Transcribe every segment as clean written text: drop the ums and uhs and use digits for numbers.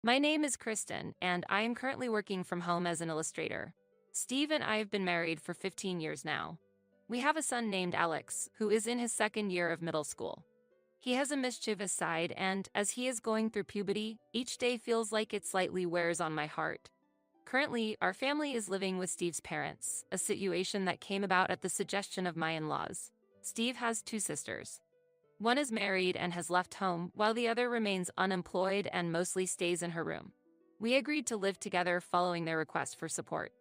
My name is Kristen, and I am currently working from home as an illustrator. Steve and I have been married for 15 years now. We have a son named Alex, who is in his second year of middle school. He has a mischievous side, and as he is going through puberty, each day feels like it slightly wears on my heart. Currently, our family is living with Steve's parents, a situation that came about at the suggestion of my in-laws. Steve has two sisters. One is married and has left home, while the other remains unemployed and mostly stays in her room. We agreed to live together following their request for support.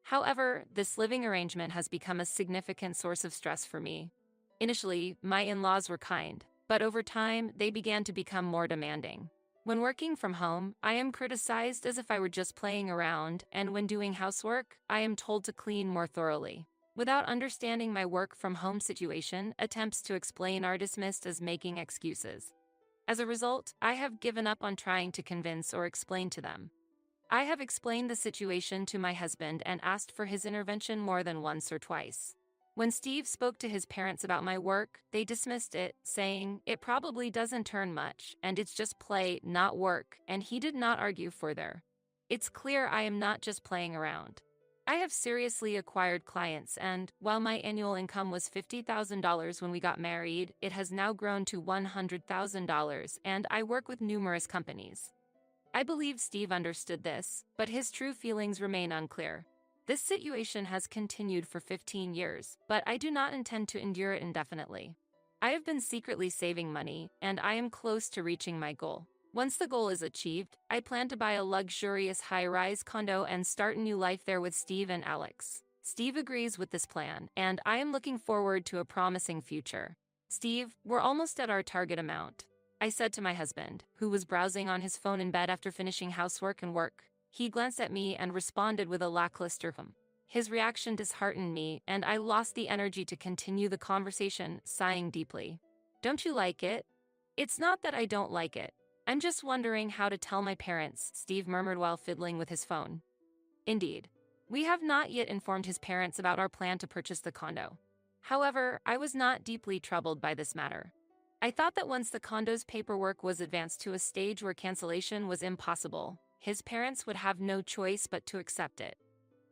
However, this living arrangement has become a significant source of stress for me. Initially, my in-laws were kind, but over time, they began to become more demanding. When working from home, I am criticized as if I were just playing around, and when doing housework, I am told to clean more thoroughly. Without understanding my work from home situation, attempts to explain are dismissed as making excuses. As a result, I have given up on trying to convince or explain to them. I have explained the situation to my husband and asked for his intervention more than once or twice. When Steve spoke to his parents about my work, they dismissed it, saying, "It probably doesn't turn much, and it's just play, not work," and he did not argue further. It's clear I am not just playing around. I have seriously acquired clients, and while my annual income was $50,000 when we got married, it has now grown to $100,000, and I work with numerous companies. I believe Steve understood this, but his true feelings remain unclear. This situation has continued for 15 years, but I do not intend to endure it indefinitely. I have been secretly saving money, and I am close to reaching my goal. Once the goal is achieved, I plan to buy a luxurious high-rise condo and start a new life there with Steve and Alex. Steve agrees with this plan, and I am looking forward to a promising future. "Steve, we're almost at our target amount," I said to my husband, who was browsing on his phone in bed after finishing housework and work. He glanced at me and responded with a lackluster hum. His reaction disheartened me, and I lost the energy to continue the conversation, sighing deeply. "Don't you like it?" "It's not that I don't like it. I'm just wondering how to tell my parents," Steve murmured while fiddling with his phone. Indeed. We have not yet informed his parents about our plan to purchase the condo. However, I was not deeply troubled by this matter. I thought that once the condo's paperwork was advanced to a stage where cancellation was impossible, his parents would have no choice but to accept it.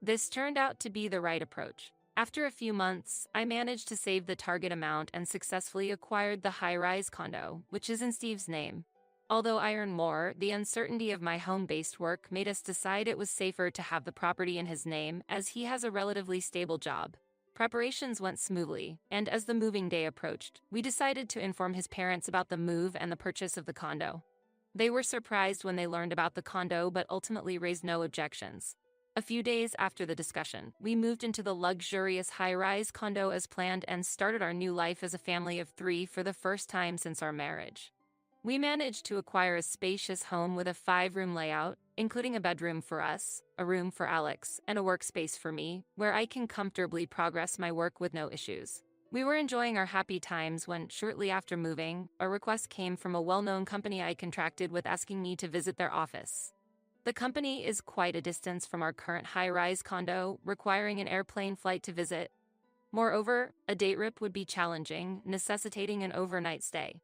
This turned out to be the right approach. After a few months, I managed to save the target amount and successfully acquired the high-rise condo, which is in Steve's name. Although I earn more, the uncertainty of my home-based work made us decide it was safer to have the property in his name, as he has a relatively stable job. Preparations went smoothly, and as the moving day approached, we decided to inform his parents about the move and the purchase of the condo. They were surprised when they learned about the condo but ultimately raised no objections. A few days after the discussion, we moved into the luxurious high-rise condo as planned and started our new life as a family of 3 for the first time since our marriage. We managed to acquire a spacious home with a 5-room layout, including a bedroom for us, a room for Alex, and a workspace for me, where I can comfortably progress my work with no issues. We were enjoying our happy times when, shortly after moving, a request came from a well-known company I contracted with asking me to visit their office. The company is quite a distance from our current high-rise condo, requiring an airplane flight to visit. Moreover, a day trip would be challenging, necessitating an overnight stay.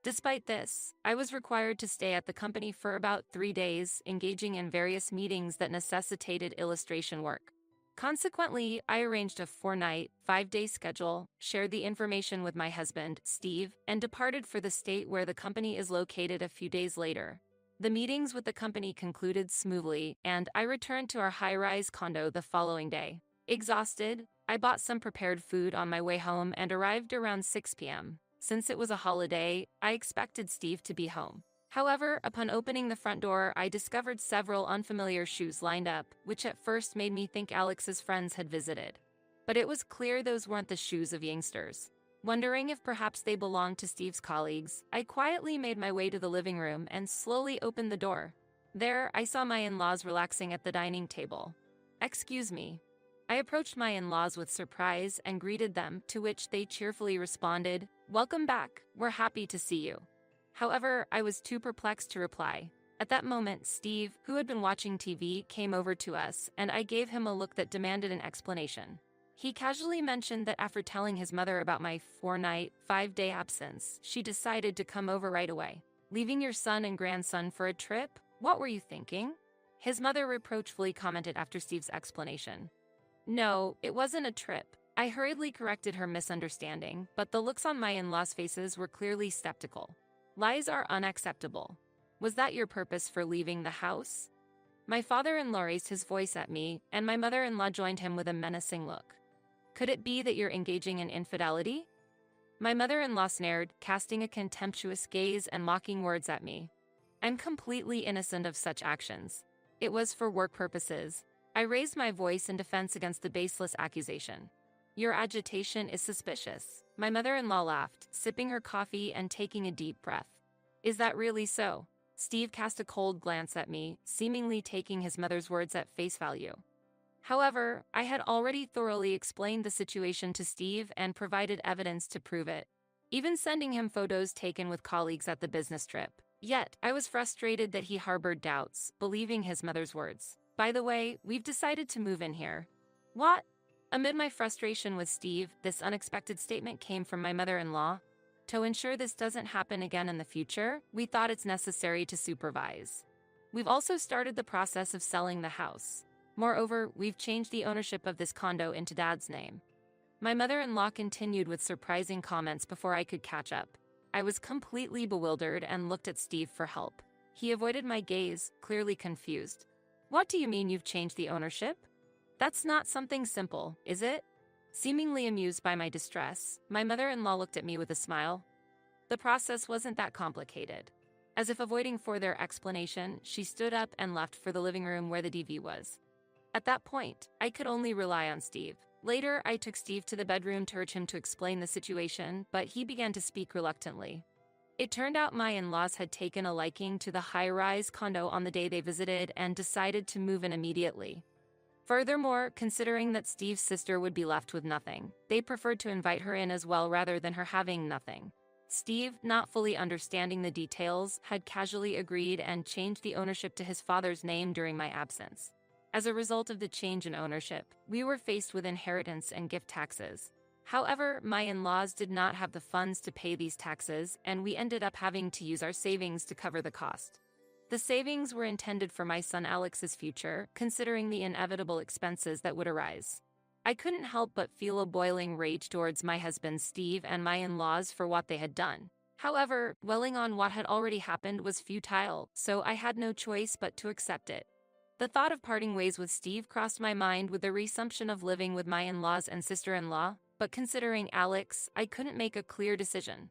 Despite this, I was required to stay at the company for about 3 days, engaging in various meetings that necessitated illustration work. Consequently, I arranged a 4-night, 5-day schedule, shared the information with my husband, Steve, and departed for the state where the company is located a few days later. The meetings with the company concluded smoothly, and I returned to our high-rise condo the following day. Exhausted, I bought some prepared food on my way home and arrived around 6 p.m. Since it was a holiday, I expected Steve to be home. However, upon opening the front door, I discovered several unfamiliar shoes lined up, which at first made me think Alex's friends had visited. But it was clear those weren't the shoes of youngsters. Wondering if perhaps they belonged to Steve's colleagues, I quietly made my way to the living room and slowly opened the door. There, I saw my in-laws relaxing at the dining table. "Excuse me." I approached my in-laws with surprise and greeted them, to which they cheerfully responded, "Welcome back, we're happy to see you." However, I was too perplexed to reply. At that moment, Steve, who had been watching TV, came over to us, and I gave him a look that demanded an explanation. He casually mentioned that after telling his mother about my 4-night, 5-day absence, she decided to come over right away. "Leaving your son and grandson for a trip? What were you thinking? His mother reproachfully commented after Steve's explanation. No, it wasn't a trip. I hurriedly corrected her misunderstanding, but the looks on my in-laws' faces were clearly skeptical. Lies are unacceptable. Was that your purpose for leaving the house? My father-in-law raised his voice at me, and my mother-in-law joined him with a menacing look. Could it be that you're engaging in infidelity? My mother-in-law snared, casting a contemptuous gaze and mocking words at me. I'm completely innocent of such actions. It was for work purposes. I raised my voice in defense against the baseless accusation. Your agitation is suspicious. My mother-in-law laughed, sipping her coffee and taking a deep breath. Is that really so? Steve cast a cold glance at me, seemingly taking his mother's words at face value. However, I had already thoroughly explained the situation to Steve and provided evidence to prove it, even sending him photos taken with colleagues at the business trip. Yet, I was frustrated that he harbored doubts, believing his mother's words. By the way, we've decided to move in here. What? Amid my frustration with Steve, this unexpected statement came from my mother-in-law. To ensure this doesn't happen again in the future, we thought it's necessary to supervise. We've also started the process of selling the house. Moreover, we've changed the ownership of this condo into Dad's name. My mother-in-law continued with surprising comments before I could catch up. I was completely bewildered and looked at Steve for help. He avoided my gaze, clearly confused. What do you mean you've changed the ownership? That's not something simple, is it? Seemingly amused by my distress, my mother-in-law looked at me with a smile. The process wasn't that complicated. As if avoiding further explanation, she stood up and left for the living room where the TV was. At that point, I could only rely on Steve. Later, I took Steve to the bedroom to urge him to explain the situation, but he began to speak reluctantly. It turned out my in-laws had taken a liking to the high-rise condo on the day they visited and decided to move in immediately. Furthermore, considering that Steve's sister would be left with nothing, they preferred to invite her in as well rather than her having nothing. Steve, not fully understanding the details, had casually agreed and changed the ownership to his father's name during my absence. As a result of the change in ownership, we were faced with inheritance and gift taxes. However, my in-laws did not have the funds to pay these taxes, and we ended up having to use our savings to cover the cost. The savings were intended for my son Alex's future, considering the inevitable expenses that would arise. I couldn't help but feel a boiling rage towards my husband Steve and my in-laws for what they had done. However, dwelling on what had already happened was futile, so I had no choice but to accept it. The thought of parting ways with Steve crossed my mind with the resumption of living with my in-laws and sister-in-law, but considering Alex, I couldn't make a clear decision.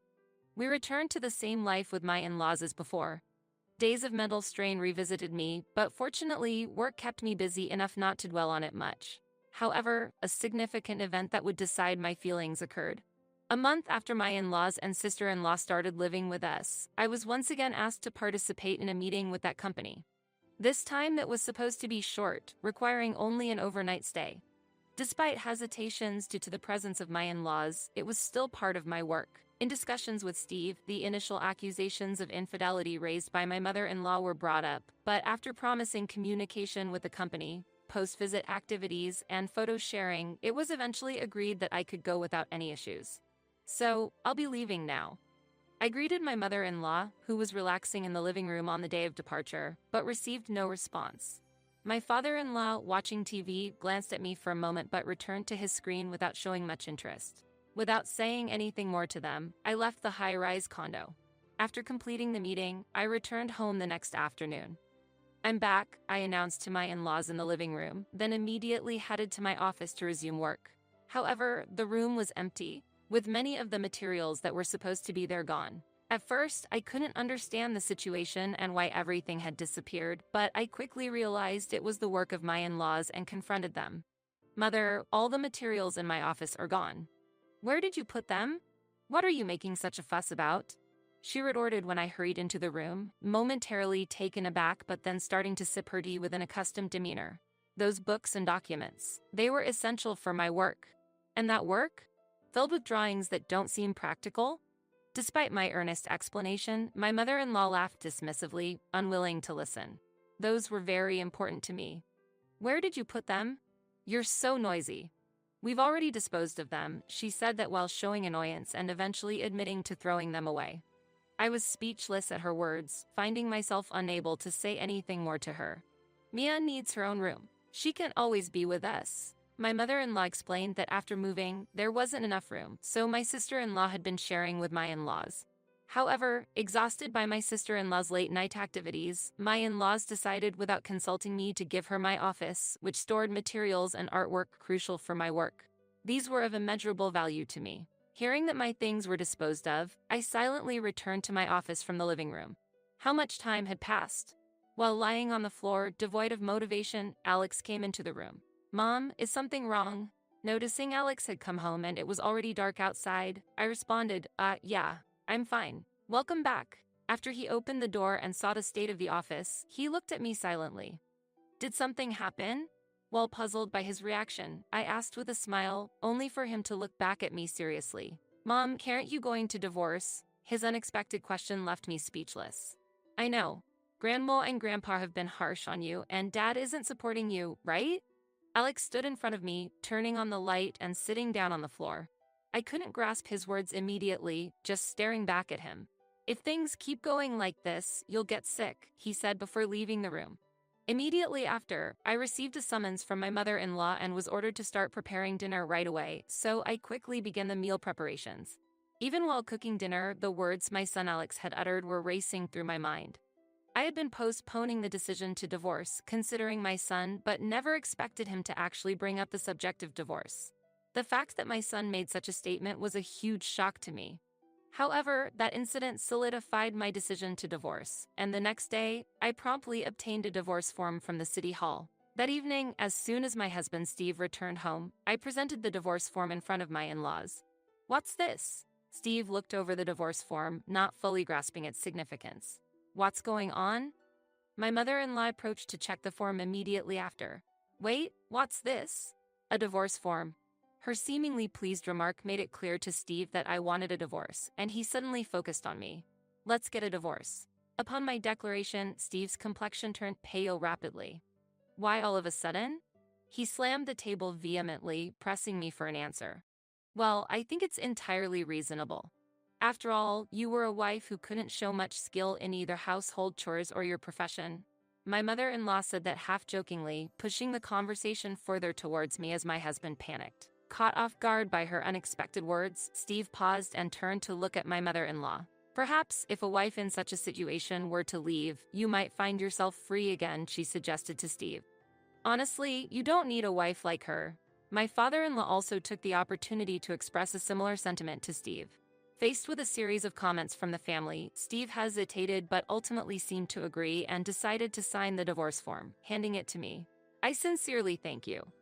We returned to the same life with my in-laws as before. Days of mental strain revisited me, but fortunately, work kept me busy enough not to dwell on it much. However, a significant event that would decide my feelings occurred. A month after my in-laws and sister-in-law started living with us, I was once again asked to participate in a meeting with that company. This time it was supposed to be short, requiring only an overnight stay. Despite hesitations due to the presence of my in-laws, it was still part of my work. In discussions with Steve, the initial accusations of infidelity raised by my mother-in-law were brought up, but after promising communication with the company, post-visit activities, and photo sharing, it was eventually agreed that I could go without any issues. So, I'll be leaving now. I greeted my mother-in-law, who was relaxing in the living room on the day of departure, but received no response. My father-in-law, watching TV, glanced at me for a moment but returned to his screen without showing much interest. Without saying anything more to them, I left the high-rise condo. After completing the meeting, I returned home the next afternoon. I'm back, I announced to my in-laws in the living room, then immediately headed to my office to resume work. However, the room was empty, with many of the materials that were supposed to be there gone. At first, I couldn't understand the situation and why everything had disappeared, but I quickly realized it was the work of my in-laws and confronted them. Mother, all the materials in my office are gone. Where did you put them? What are you making such a fuss about? She retorted when I hurried into the room, momentarily taken aback but then starting to sip her tea with an accustomed demeanor. Those books and documents, they were essential for my work. And that work? Filled with drawings that don't seem practical? Despite my earnest explanation, my mother-in-law laughed dismissively, unwilling to listen. Those were very important to me. Where did you put them? You're so noisy. We've already disposed of them, she said that while showing annoyance and eventually admitting to throwing them away. I was speechless at her words, finding myself unable to say anything more to her. Mia needs her own room. She can't always be with us. My mother-in-law explained that after moving, there wasn't enough room, so my sister-in-law had been sharing with my in-laws. However, exhausted by my sister-in-law's late-night activities, my in-laws decided without consulting me to give her my office, which stored materials and artwork crucial for my work. These were of immeasurable value to me. Hearing that my things were disposed of, I silently returned to my office from the living room. How much time had passed? While lying on the floor, devoid of motivation, Alex came into the room. "Mom, is something wrong?" Noticing Alex had come home and it was already dark outside, I responded, yeah, I'm fine. Welcome back." After he opened the door and saw the state of the office, he looked at me silently. "Did something happen?" While puzzled by his reaction, I asked with a smile, only for him to look back at me seriously. "Mom, aren't you going to divorce?" His unexpected question left me speechless. "I know. Grandma and Grandpa have been harsh on you, and Dad isn't supporting you, right?" Alex stood in front of me, turning on the light and sitting down on the floor. I couldn't grasp his words immediately, just staring back at him. "If things keep going like this, you'll get sick," he said before leaving the room. Immediately after, I received a summons from my mother-in-law and was ordered to start preparing dinner right away, so I quickly began the meal preparations. Even while cooking dinner, the words my son Alex had uttered were racing through my mind. I had been postponing the decision to divorce, considering my son, but never expected him to actually bring up the subject of divorce. The fact that my son made such a statement was a huge shock to me. However, that incident solidified my decision to divorce, and the next day, I promptly obtained a divorce form from the city hall. That evening, as soon as my husband Steve returned home, I presented the divorce form in front of my in-laws. "What's this?" Steve looked over the divorce form, not fully grasping its significance. "What's going on?" My mother-in-law approached to check the form immediately after. "Wait, what's this?" "A divorce form." Her seemingly pleased remark made it clear to Steve that I wanted a divorce, and he suddenly focused on me. "Let's get a divorce." Upon my declaration, Steve's complexion turned pale rapidly. "Why all of a sudden?" He slammed the table vehemently, pressing me for an answer. "Well, I think it's entirely reasonable. After all, you were a wife who couldn't show much skill in either household chores or your profession." My mother-in-law said that half-jokingly, pushing the conversation further towards me as my husband panicked. Caught off guard by her unexpected words, Steve paused and turned to look at my mother-in-law. "Perhaps, if a wife in such a situation were to leave, you might find yourself free again," she suggested to Steve. "Honestly, you don't need a wife like her." My father-in-law also took the opportunity to express a similar sentiment to Steve. Faced with a series of comments from the family, Steve hesitated but ultimately seemed to agree and decided to sign the divorce form, handing it to me. "I sincerely thank you."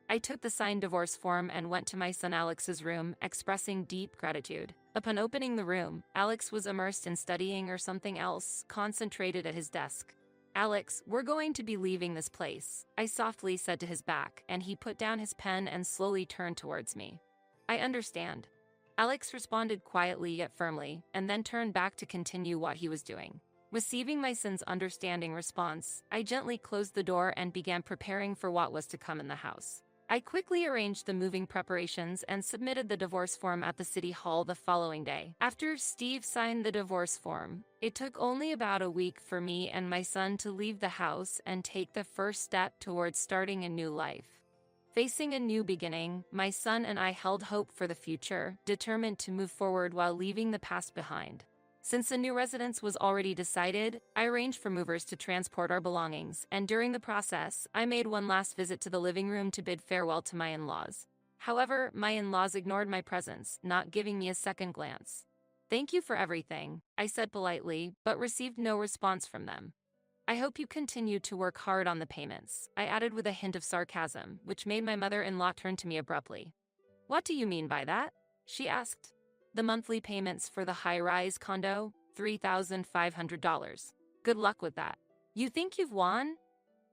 I took the signed divorce form and went to my son Alex's room, expressing deep gratitude. Upon opening the room, Alex was immersed in studying or something else, concentrated at his desk. "Alex, we're going to be leaving this place," I softly said to his back, and he put down his pen and slowly turned towards me. "I understand." Alex responded quietly yet firmly, and then turned back to continue what he was doing. Receiving my son's understanding response, I gently closed the door and began preparing for what was to come in the house. I quickly arranged the moving preparations and submitted the divorce form at the city hall the following day. After Steve signed the divorce form, it took only about a week for me and my son to leave the house and take the first step towards starting a new life. Facing a new beginning, my son and I held hope for the future, determined to move forward while leaving the past behind. Since the new residence was already decided, I arranged for movers to transport our belongings, and during the process, I made one last visit to the living room to bid farewell to my in-laws. However, my in-laws ignored my presence, not giving me a second glance. "Thank you for everything," I said politely, but received no response from them. "I hope you continue to work hard on the payments," I added with a hint of sarcasm, which made my mother-in-law turn to me abruptly. "What do you mean by that?" she asked. "The monthly payments for the high-rise condo, $3,500. Good luck with that. You think you've won?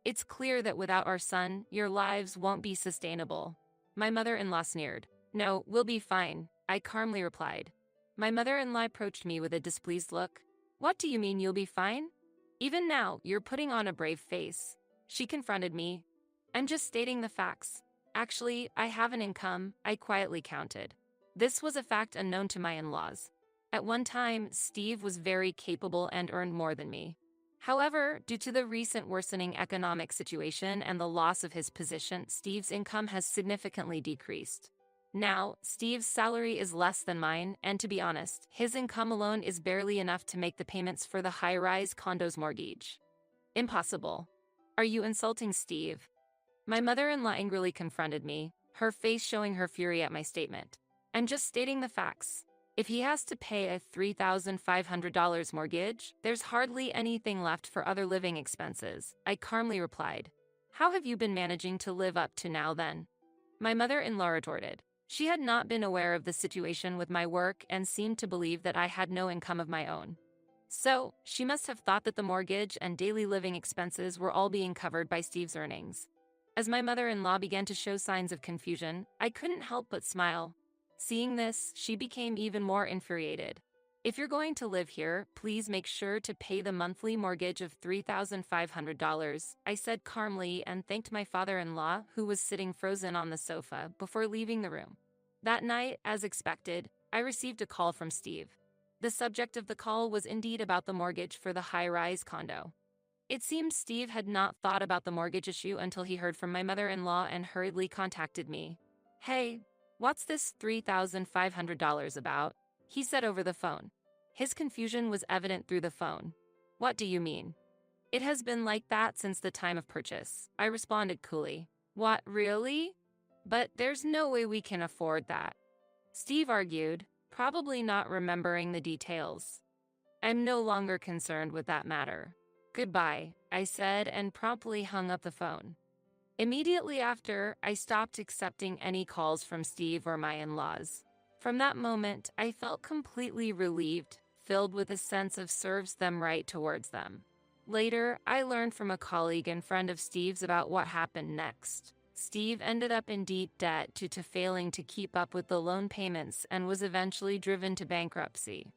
It's clear that without our son, your lives won't be sustainable." My mother-in-law sneered. "No, we'll be fine," I calmly replied. My mother-in-law approached me with a displeased look. "What do you mean you'll be fine? Even now, you're putting on a brave face." She confronted me. "I'm just stating the facts. Actually, I have an income," I quietly counted. This was a fact unknown to my in-laws. At one time, Steve was very capable and earned more than me. However, due to the recent worsening economic situation and the loss of his position, Steve's income has significantly decreased. Now, Steve's salary is less than mine, and to be honest, his income alone is barely enough to make the payments for the high-rise condo's mortgage. Impossible. Are you insulting Steve? My mother-in-law angrily confronted me, her face showing her fury at my statement. I'm just stating the facts. If he has to pay a $3,500 mortgage, there's hardly anything left for other living expenses, I calmly replied. How have you been managing to live up to now then? My mother-in-law retorted. She had not been aware of the situation with my work and seemed to believe that I had no income of my own. So, she must have thought that the mortgage and daily living expenses were all being covered by Steve's earnings. As my mother-in-law began to show signs of confusion, I couldn't help but smile. Seeing this, she became even more infuriated. If you're going to live here, please make sure to pay the monthly mortgage of $3,500, I said calmly and thanked my father-in-law, who was sitting frozen on the sofa, before leaving the room. That night, as expected, I received a call from Steve. The subject of the call was indeed about the mortgage for the high-rise condo. It seemed Steve had not thought about the mortgage issue until he heard from my mother-in-law and hurriedly contacted me. Hey, what's this $3,500 about? He said over the phone. His confusion was evident through the phone. What do you mean? It has been like that since the time of purchase, I responded coolly. What, really? But there's no way we can afford that. Steve argued, probably not remembering the details. I'm no longer concerned with that matter. Goodbye, I said and promptly hung up the phone. Immediately after, I stopped accepting any calls from Steve or my in-laws. From that moment, I felt completely relieved, filled with a sense of serves them right towards them. Later, I learned from a colleague and friend of Steve's about what happened next. Steve ended up in deep debt due to failing to keep up with the loan payments and was eventually driven to bankruptcy.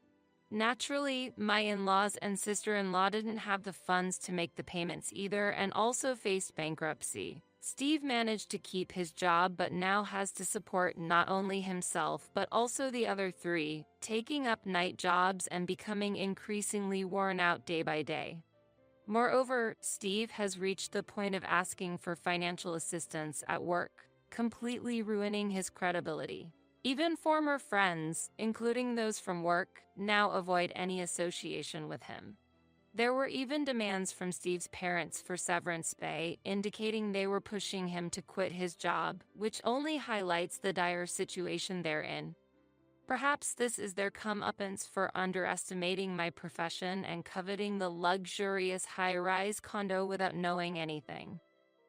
Naturally, my in-laws and sister-in-law didn't have the funds to make the payments either and also faced bankruptcy. Steve managed to keep his job but now has to support not only himself but also the other three, taking up night jobs and becoming increasingly worn out day by day. Moreover, Steve has reached the point of asking for financial assistance at work, completely ruining his credibility. Even former friends, including those from work, now avoid any association with him. There were even demands from Steve's parents for severance pay, indicating they were pushing him to quit his job, which only highlights the dire situation they're in. Perhaps this is their comeuppance for underestimating my profession and coveting the luxurious high-rise condo without knowing anything.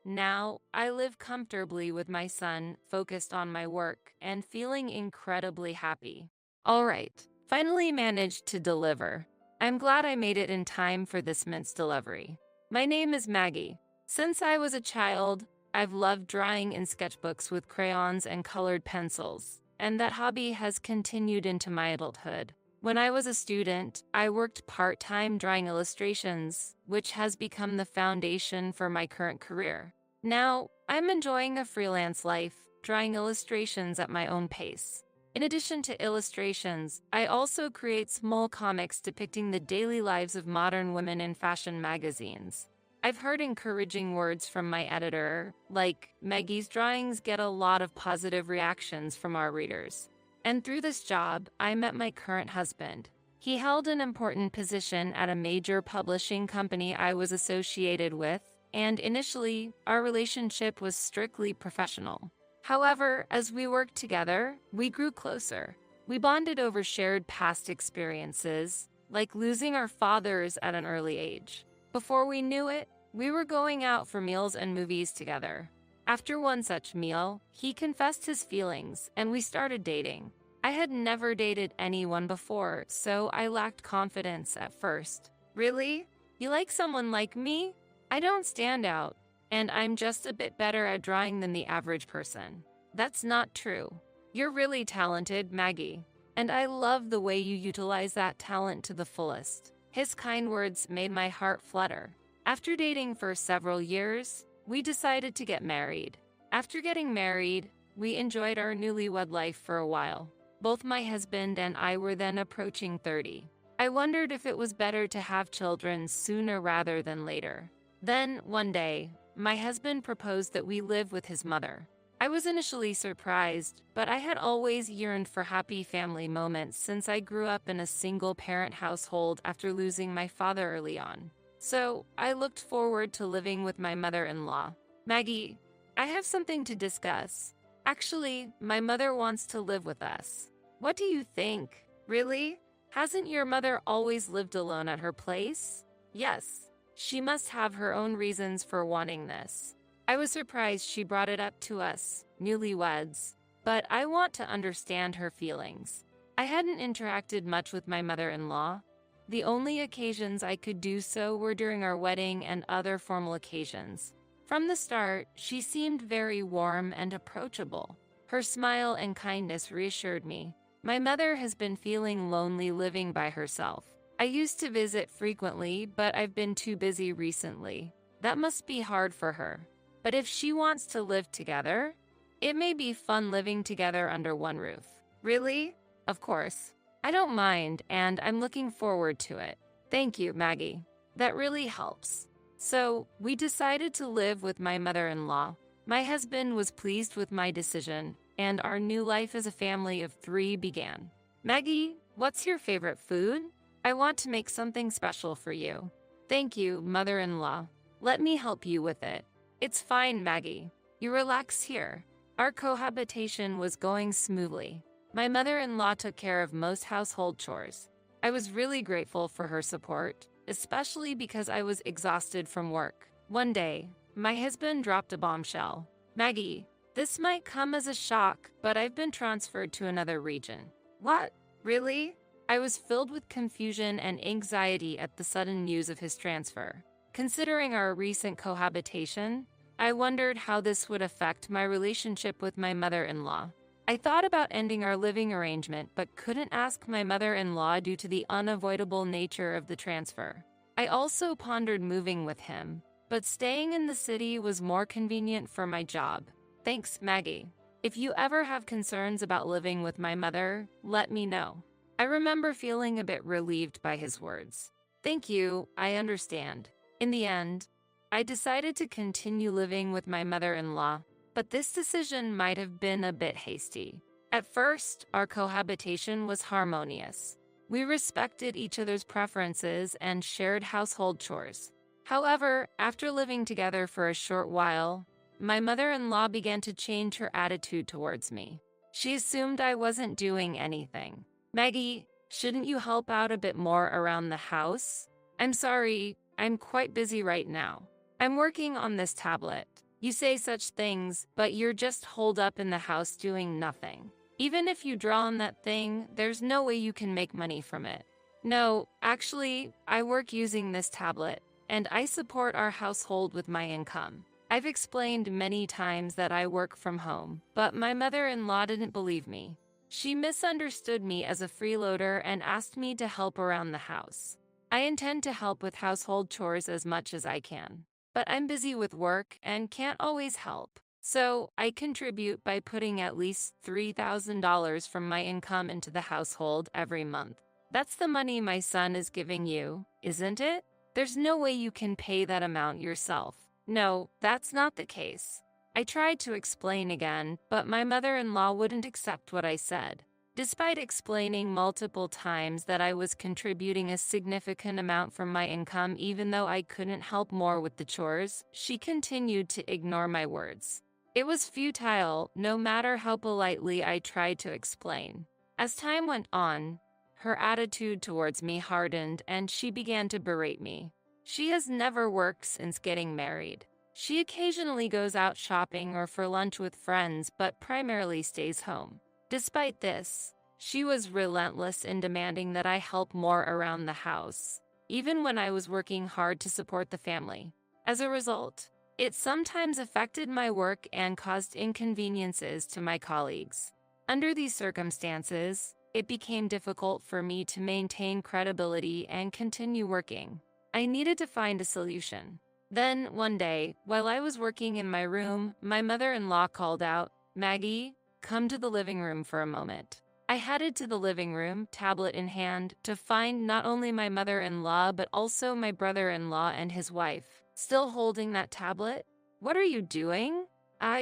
Now, I live comfortably with my son, focused on my work, and feeling incredibly happy. Alright, finally managed to deliver. I'm glad I made it in time for this mince delivery. My name is Maggie. Since I was a child, I've loved drawing in sketchbooks with crayons and colored pencils, and that hobby has continued into my adulthood. When I was a student, I worked part-time drawing illustrations, which has become the foundation for my current career. Now, I'm enjoying a freelance life, drawing illustrations at my own pace. In addition to illustrations, I also create small comics depicting the daily lives of modern women in fashion magazines. I've heard encouraging words from my editor, like, Maggie's drawings get a lot of positive reactions from our readers. And through this job, I met my current husband. He held an important position at a major publishing company I was associated with, and initially, our relationship was strictly professional. However, as we worked together, we grew closer. We bonded over shared past experiences, like losing our fathers at an early age. Before we knew it, we were going out for meals and movies together. After one such meal, he confessed his feelings, and we started dating. I had never dated anyone before, so I lacked confidence at first. Really? You like someone like me? I don't stand out, and I'm just a bit better at drawing than the average person. That's not true. You're really talented, Maggie, and I love the way you utilize that talent to the fullest. His kind words made my heart flutter. After dating for several years, we decided to get married. After getting married, we enjoyed our newlywed life for a while. Both my husband and I were then approaching 30. I wondered if it was better to have children sooner rather than later. Then, one day, my husband proposed that we live with his mother. I was initially surprised, but I had always yearned for happy family moments since I grew up in a single-parent household after losing my father early on. So, I looked forward to living with my mother-in-law. Maggie, I have something to discuss. Actually, my mother wants to live with us. What do you think? Really? Hasn't your mother always lived alone at her place? Yes. She must have her own reasons for wanting this. I was surprised she brought it up to us, newlyweds, but I want to understand her feelings. I hadn't interacted much with my mother-in-law. The only occasions I could do so were during our wedding and other formal occasions. From the start, she seemed very warm and approachable. Her smile and kindness reassured me. My mother has been feeling lonely living by herself. I used to visit frequently, but I've been too busy recently. That must be hard for her. But if she wants to live together, it may be fun living together under one roof. Really? Of course. I don't mind, and I'm looking forward to it. Thank you, Maggie. That really helps. So, we decided to live with my mother-in-law. My husband was pleased with my decision, and our new life as a family of 3 began. Maggie, what's your favorite food? I want to make something special for you. Thank you, mother-in-law. Let me help you with it. It's fine, Maggie. You relax here. Our cohabitation was going smoothly. My mother-in-law took care of most household chores. I was really grateful for her support, especially because I was exhausted from work. One day, my husband dropped a bombshell. Maggie, this might come as a shock, but I've been transferred to another region. What? Really? I was filled with confusion and anxiety at the sudden news of his transfer. Considering our recent cohabitation, I wondered how this would affect my relationship with my mother-in-law. I thought about ending our living arrangement but couldn't ask my mother-in-law due to the unavoidable nature of the transfer. I also pondered moving with him, but staying in the city was more convenient for my job. Thanks, Maggie. If you ever have concerns about living with my mother, let me know. I remember feeling a bit relieved by his words. Thank you, I understand. In the end, I decided to continue living with my mother-in-law, but this decision might have been a bit hasty. At first, our cohabitation was harmonious. We respected each other's preferences and shared household chores. However, after living together for a short while, my mother-in-law began to change her attitude towards me. She assumed I wasn't doing anything. Maggie, shouldn't you help out a bit more around the house? I'm sorry, I'm quite busy right now. I'm working on this tablet. You say such things, but you're just holed up in the house doing nothing. Even if you draw on that thing, there's no way you can make money from it. No, actually, I work using this tablet, and I support our household with my income. I've explained many times that I work from home, but my mother-in-law didn't believe me. She misunderstood me as a freeloader and asked me to help around the house. I intend to help with household chores as much as I can, but I'm busy with work and can't always help. So I contribute by putting at least $3,000 from my income into the household every month. That's the money my son is giving you, isn't it? There's no way you can pay that amount yourself. No, that's not the case. I tried to explain again, but my mother-in-law wouldn't accept what I said. Despite explaining multiple times that I was contributing a significant amount from my income even though I couldn't help more with the chores, she continued to ignore my words. It was futile, no matter how politely I tried to explain. As time went on, her attitude towards me hardened and she began to berate me. She has never worked since getting married. She occasionally goes out shopping or for lunch with friends, but primarily stays home. Despite this, she was relentless in demanding that I help more around the house, even when I was working hard to support the family. As a result, it sometimes affected my work and caused inconveniences to my colleagues. Under these circumstances, it became difficult for me to maintain credibility and continue working. I needed to find a solution. Then, one day, while I was working in my room, my mother-in-law called out, "Maggie, come to the living room for a moment." I headed to the living room, tablet in hand, to find not only my mother-in-law but also my brother-in-law and his wife, still holding that tablet. "What are you doing?"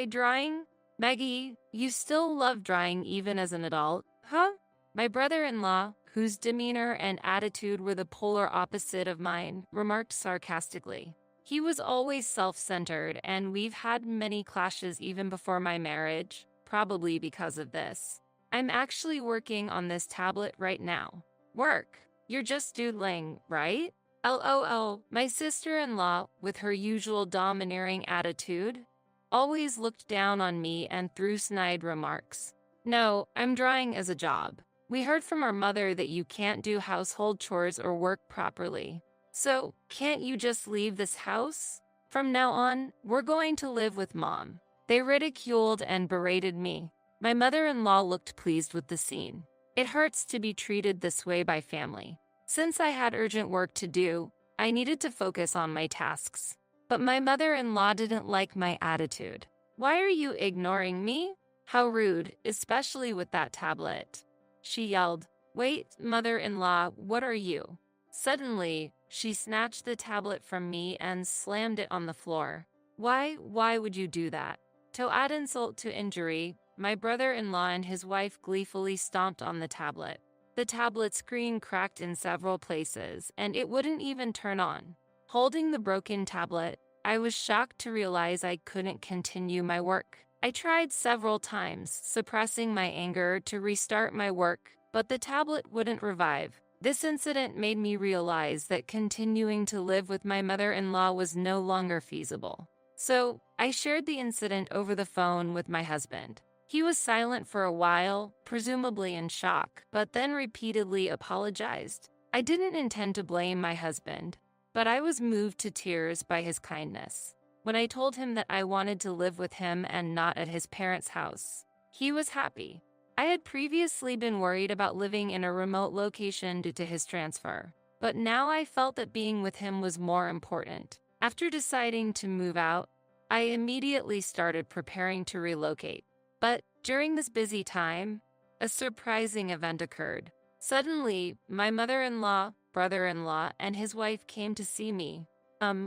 Drawing." "Maggie, you still love drawing even as an adult, huh?" My brother-in-law, whose demeanor and attitude were the polar opposite of mine, remarked sarcastically. He was always self-centered, and we've had many clashes even before my marriage, probably because of this. "I'm actually working on this tablet right now." "Work? You're just doodling, right?" LOL. My sister-in-law, with her usual domineering attitude, always looked down on me and threw snide remarks. "No, I'm drawing as a job. We heard from our mother that you can't do household chores or work properly. So, can't you just leave this house? From now on, we're going to live with Mom." They ridiculed and berated me. My mother-in-law looked pleased with the scene. It hurts to be treated this way by family. Since I had urgent work to do, I needed to focus on my tasks. But my mother-in-law didn't like my attitude. "Why are you ignoring me? How rude, especially with that tablet," she yelled. "Wait, mother-in-law, what are you?" Suddenly, she snatched the tablet from me and slammed it on the floor. Why would you do that?" To add insult to injury, my brother-in-law and his wife gleefully stomped on the tablet. The tablet screen cracked in several places, and it wouldn't even turn on. Holding the broken tablet, I was shocked to realize I couldn't continue my work. I tried several times, suppressing my anger to restart my work, but the tablet wouldn't revive. This incident made me realize that continuing to live with my mother-in-law was no longer feasible. So, I shared the incident over the phone with my husband. He was silent for a while, presumably in shock, but then repeatedly apologized. I didn't intend to blame my husband, but I was moved to tears by his kindness. When I told him that I wanted to live with him and not at his parents' house, he was happy. I had previously been worried about living in a remote location due to his transfer, but now I felt that being with him was more important. After deciding to move out, I immediately started preparing to relocate. But during this busy time, a surprising event occurred. Suddenly, my mother-in-law, brother-in-law, and his wife came to see me.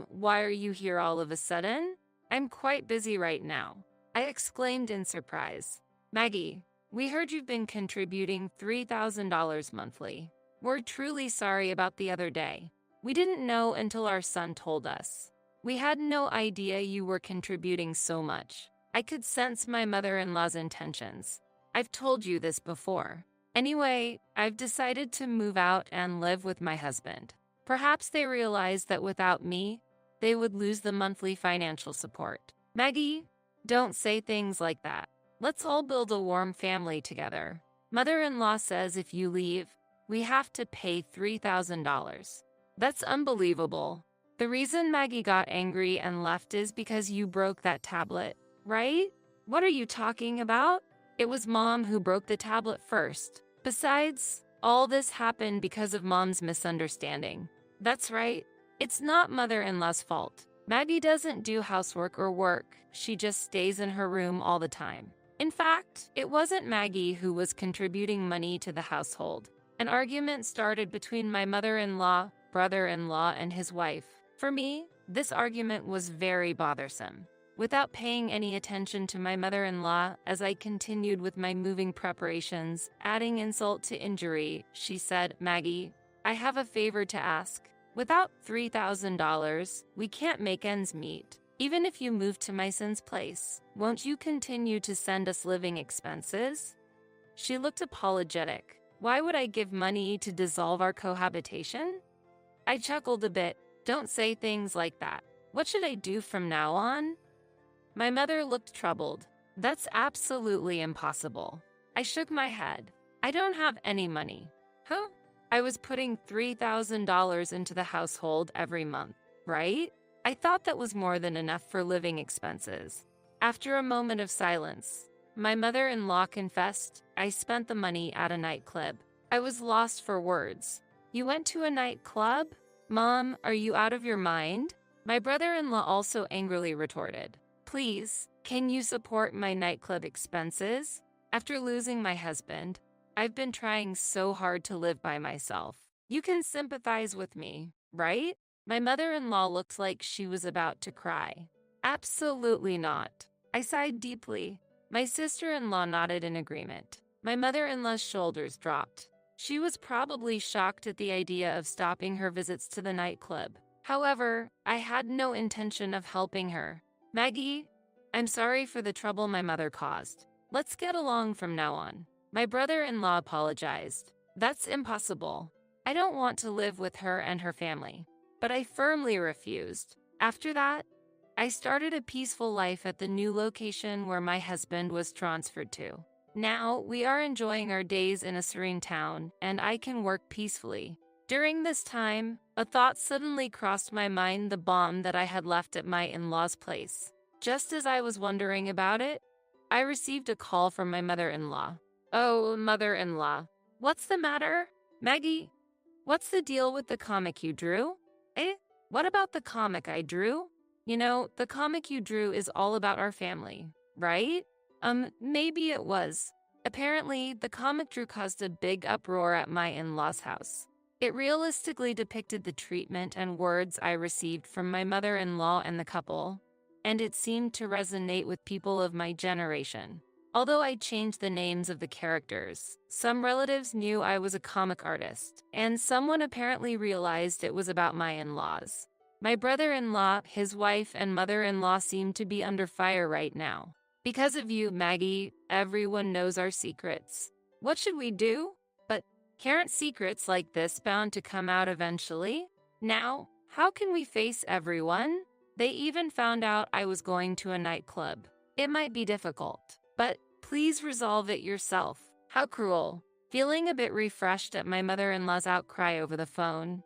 Why are you here all of a sudden?" "I'm quite busy right now," I exclaimed in surprise. "Maggie, we heard you've been contributing $3,000 monthly. We're truly sorry about the other day. We didn't know until our son told us. We had no idea you were contributing so much." I could sense my mother-in-law's intentions. "I've told you this before. Anyway, I've decided to move out and live with my husband. Perhaps they realized that without me, they would lose the monthly financial support." "Maggie, don't say things like that. Let's all build a warm family together. Mother-in-law says if you leave, we have to pay $3,000. That's unbelievable. The reason Maggie got angry and left is because you broke that tablet, right?" "What are you talking about? It was Mom who broke the tablet first. Besides, all this happened because of Mom's misunderstanding." "That's right. It's not mother-in-law's fault. Maggie doesn't do housework or work. She just stays in her room all the time. In fact, it wasn't Maggie who was contributing money to the household." An argument started between my mother-in-law, brother-in-law, and his wife. For me, this argument was very bothersome. Without paying any attention to my mother-in-law, as I continued with my moving preparations, adding insult to injury, she said, "Maggie, I have a favor to ask. Without $3,000, we can't make ends meet. Even if you move to my son's place, won't you continue to send us living expenses?" She looked apologetic. "Why would I give money to dissolve our cohabitation?" I chuckled a bit. "Don't say things like that. What should I do from now on?" My mother looked troubled. "That's absolutely impossible." I shook my head. "I don't have any money." "Huh? I was putting $3,000 into the household every month, right? I thought that was more than enough for living expenses." After a moment of silence, my mother-in-law confessed, "I spent the money at a nightclub." I was lost for words. "You went to a nightclub? Mom, are you out of your mind?" My brother-in-law also angrily retorted, "Please, can you support my nightclub expenses?" After losing my husband, I've been trying so hard to live by myself. You can sympathize with me, right? My mother-in-law looked like she was about to cry. Absolutely not. I sighed deeply. My sister-in-law nodded in agreement. My mother-in-law's shoulders dropped. She was probably shocked at the idea of stopping her visits to the nightclub. However, I had no intention of helping her. Maggie, I'm sorry for the trouble my mother caused. Let's get along from now on. My brother-in-law apologized. That's impossible. I don't want to live with her and her family. But I firmly refused. After that, I started a peaceful life at the new location where my husband was transferred to. Now, we are enjoying our days in a serene town, and I can work peacefully. During this time, a thought suddenly crossed my mind, the bomb that I had left at my in-laws' place. Just as I was wondering about it, I received a call from my mother-in-law. Oh, mother-in-law, what's the matter? Maggie, what's the deal with the comic you drew? What about the comic I drew? You know, the comic you drew is all about our family, right? Maybe it was. Apparently, the comic drew caused a big uproar at my in-laws' house. It realistically depicted the treatment and words I received from my mother-in-law and the couple, and it seemed to resonate with people of my generation. Although I changed the names of the characters, some relatives knew I was a comic artist, and someone apparently realized it was about my in-laws. My brother-in-law, his wife, and mother-in-law seem to be under fire right now. Because of you, Maggie, everyone knows our secrets. What should we do? But aren't secrets like this bound to come out eventually? Now, how can we face everyone? They even found out I was going to a nightclub. It might be difficult, but please resolve it yourself. How cruel. Feeling a bit refreshed at my mother-in-law's outcry over the phone,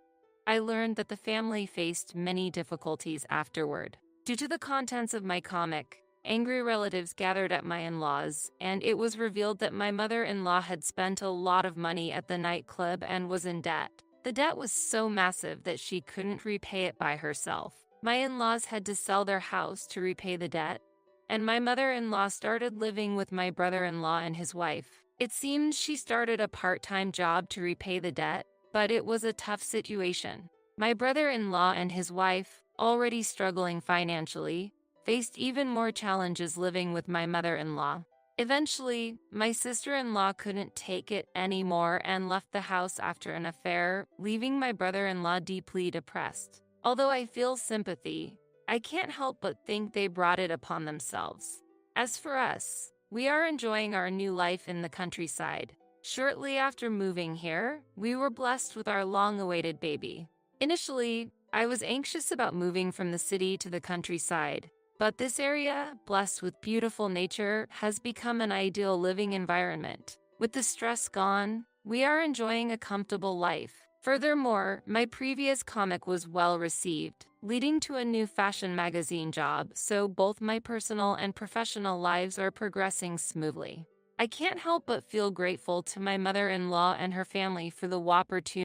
I learned that the family faced many difficulties afterward. Due to the contents of my comic, angry relatives gathered at my in-laws, and it was revealed that my mother-in-law had spent a lot of money at the nightclub and was in debt. The debt was so massive that she couldn't repay it by herself. My in-laws had to sell their house to repay the debt, and my mother-in-law started living with my brother-in-law and his wife. It seems she started a part-time job to repay the debt, but it was a tough situation. My brother-in-law and his wife, already struggling financially, faced even more challenges living with my mother-in-law. Eventually, my sister-in-law couldn't take it anymore and left the house after an affair, leaving my brother-in-law deeply depressed. Although I feel sympathy, I can't help but think they brought it upon themselves. As for us, we are enjoying our new life in the countryside. Shortly after moving here, we were blessed with our long-awaited baby. Initially, I was anxious about moving from the city to the countryside, but this area, blessed with beautiful nature, has become an ideal living environment. With the stress gone, we are enjoying a comfortable life. Furthermore, my previous comic was well received, leading to a new fashion magazine job, so both my personal and professional lives are progressing smoothly. I can't help but feel grateful to my mother-in-law and her family for the opportunity